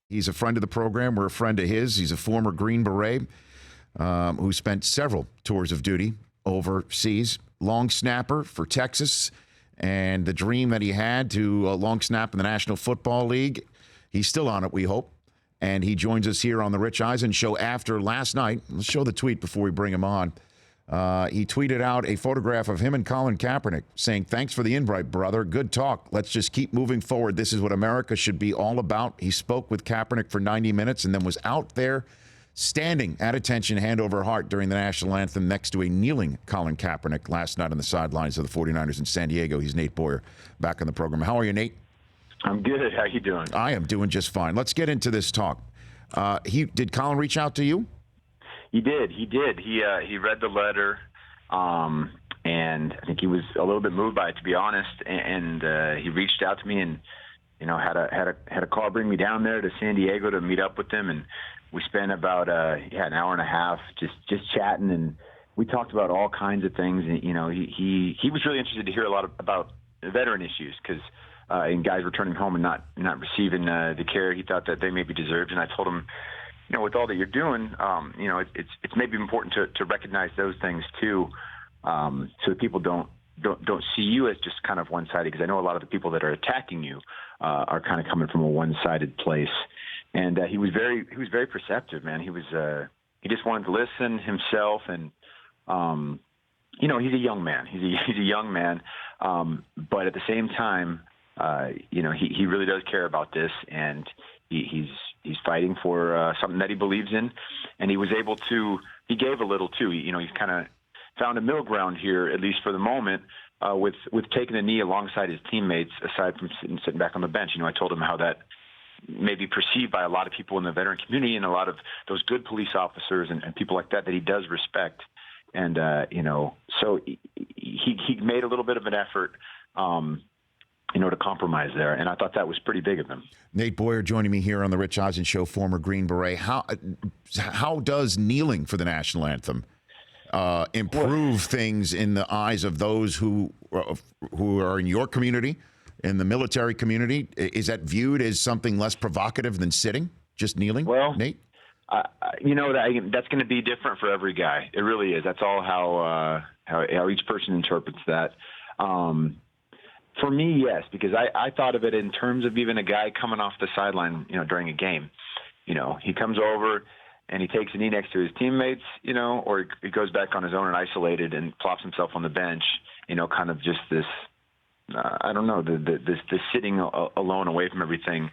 He's a friend of the program. We're a friend of his. He's a former Green Beret who spent several tours of duty overseas. Long snapper for Texas, and the dream that he had to long snap in the National Football League, he's still on it, we hope. And he joins us here on the Rich Eisen Show after last night. Let's show the tweet before we bring him on. He tweeted out a photograph of him and Colin Kaepernick saying, "Thanks for the invite, brother. Good talk. Let's just keep moving forward. This is what America should be all about." He spoke with Kaepernick for 90 minutes and then was out there standing at attention, hand over heart during the national anthem next to a kneeling Colin Kaepernick last night on the sidelines of the 49ers in San Diego. He's Nate Boyer back on the program. How are you, Nate? I'm good. How you doing? I am doing just fine. Let's get into this talk. Did Colin reach out to you? He did. He read the letter, and I think he was a little bit moved by it, to be honest. And he reached out to me, and had a car bring me down there to San Diego to meet up with him. And we spent about an hour and a half just chatting, and we talked about all kinds of things. And he was really interested to hear a lot about veteran issues because. And guys returning home and not receiving the care he thought that they maybe deserved. And I told him, with all that you're doing, it's maybe important to recognize those things too, so that people don't see you as just kind of one-sided. Because I know a lot of the people that are attacking you are kind of coming from a one-sided place. And he was very perceptive, man. He just wanted to listen himself, and he's a young man. He's a young man, but at the same time. He really does care about this, and he's fighting for something that he believes in, and he gave a little too. He's kind of found a middle ground here, at least for the moment, with taking a knee alongside his teammates, aside from sitting back on the bench. I told him how that may be perceived by a lot of people in the veteran community and a lot of those good police officers and people like that he does respect. And, so he made a little bit of an effort, to compromise there. And I thought that was pretty big of him. Nate Boyer joining me here on the Rich Eisen Show, former Green Beret. How does kneeling for the national anthem improve things in the eyes of those who are in your community, in the military community? Is that viewed as something less provocative than sitting, just kneeling? Well, Nate? That's going to be different for every guy. It really is. That's all how each person interprets that. For me, yes, because I thought of it in terms of even a guy coming off the sideline, during a game. He comes over and he takes a knee next to his teammates, or he goes back on his own and isolated and plops himself on the bench, kind of just this, I don't know, this sitting alone away from everything.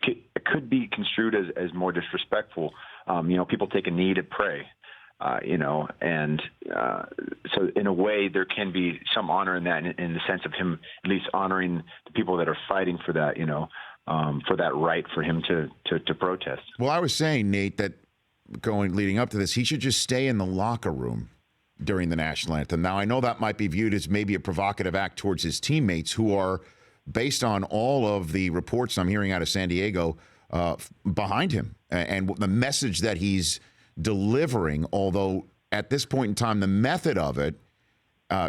It could be construed as more disrespectful. People take a knee to pray. So in a way there can be some honor in that, in the sense of him at least honoring the people that are fighting for that, for that right for him to protest. Well, I was saying, Nate, that leading up to this, he should just stay in the locker room during the national anthem. Now, I know that might be viewed as maybe a provocative act towards his teammates who are, based on all of the reports I'm hearing out of San Diego, behind him and the message that he's delivering, although at this point in time, the method of it,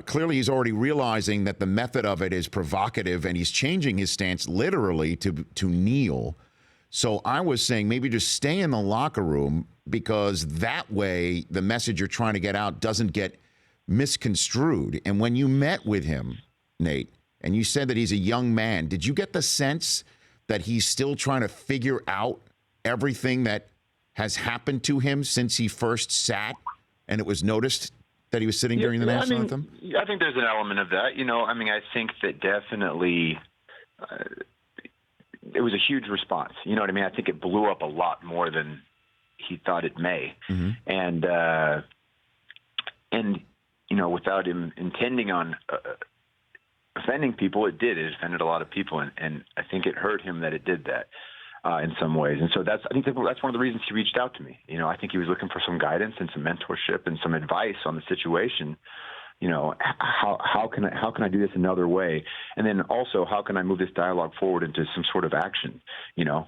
clearly he's already realizing that the method of it is provocative and he's changing his stance literally to kneel. So I was saying maybe just stay in the locker room, because that way the message you're trying to get out doesn't get misconstrued. And when you met with him, Nate, and you said that he's a young man, did you get the sense that he's still trying to figure out everything that has happened to him since he first sat and it was noticed that he was sitting during the national anthem? I think there's an element of that. I think that definitely it was a huge response. You know what I mean? I think it blew up a lot more than he thought it may. Mm-hmm. And without him intending on offending people, it did. It offended a lot of people, and I think it hurt him that it did that. In some ways. And so I think that's one of the reasons he reached out to me. I think he was looking for some guidance and some mentorship and some advice on the situation. How can I do this another way? And then also, how can I move this dialogue forward into some sort of action?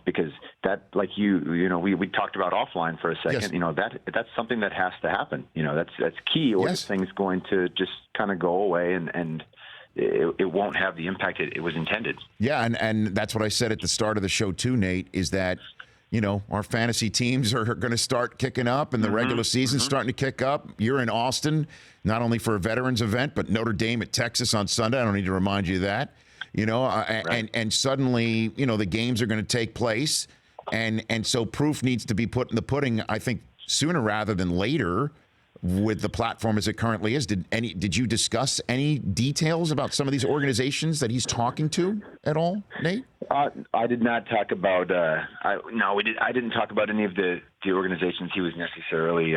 Because that, like we talked about offline for a second, yes. That's something that has to happen. That's key, or yes. this thing's going to just kind of go away and it won't have the impact it was intended. Yeah, and that's what I said at the start of the show too, Nate, is that, our fantasy teams are going to start kicking up and the regular season's starting to kick up. You're in Austin, not only for a veterans event, but Notre Dame at Texas on Sunday. I don't need to remind you of that. Right. And suddenly, the games are going to take place. And so proof needs to be put in the pudding, I think, sooner rather than later with the platform as it currently is. Did you discuss any details about some of these organizations that he's talking to at all, Nate? I did not talk about. We did. I didn't talk about any of the organizations he was necessarily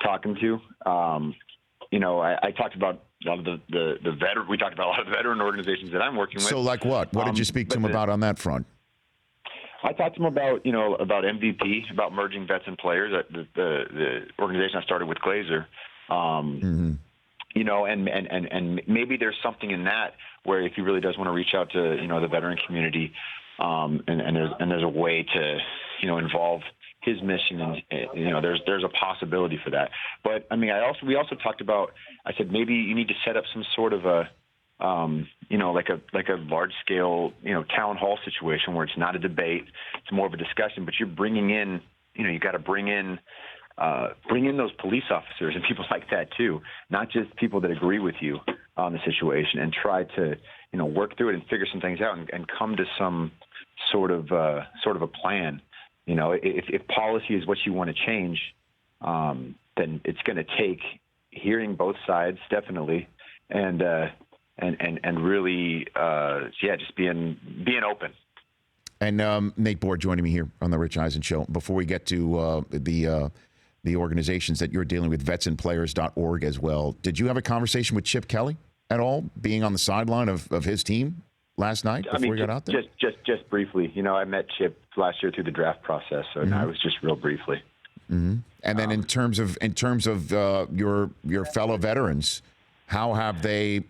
talking to. I talked about a lot of the veteran. We talked about a lot of the veteran organizations that I'm working with. So, like what? What did you speak to him about on that front? I talked to him about MVP, about merging vets and players. The organization I started with Glazer. And maybe there's something in that where if he really does want to reach out to the veteran community, and there's a way to involve his mission, and there's a possibility for that. But I mean, we also talked about. I said maybe you need to set up some sort of a like a large scale town hall situation where it's not a debate, it's more of a discussion. But you're bringing in you got to bring in those police officers and people like that too, not just people that agree with you on the situation, and try to work through it and figure some things out and come to some sort of a plan. If policy is what you want to change, then it's going to take hearing both sides definitely, and really just being open. And Nate Bohr joining me here on the Rich Eisen Show. Before we get to the organizations that you're dealing with, vetsandplayers.org as well. Did you have a conversation with Chip Kelly at all, being on the sideline of his team last night before he got out there? Just briefly. I met Chip last year through the draft process, so I was just real briefly. Mm-hmm. And then in terms of your fellow veterans, how have they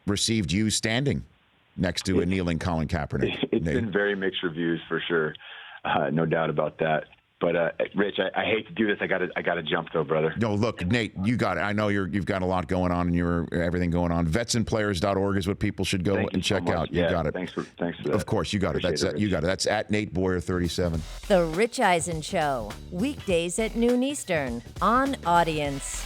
received you standing next to a kneeling Colin Kaepernick? It's been very mixed reviews for sure, no doubt about that. But Rich, I hate to do this. I gotta jump though, brother. No, look, Nate, you got it. I know you've got a lot going on and everything going on. Vetsandplayers.org is what people should go and check out. You got it. Thanks for that. Of course, you got it. You got it. That's at Nate Boyer 37. The Rich Eisen Show, weekdays at noon Eastern on Audience.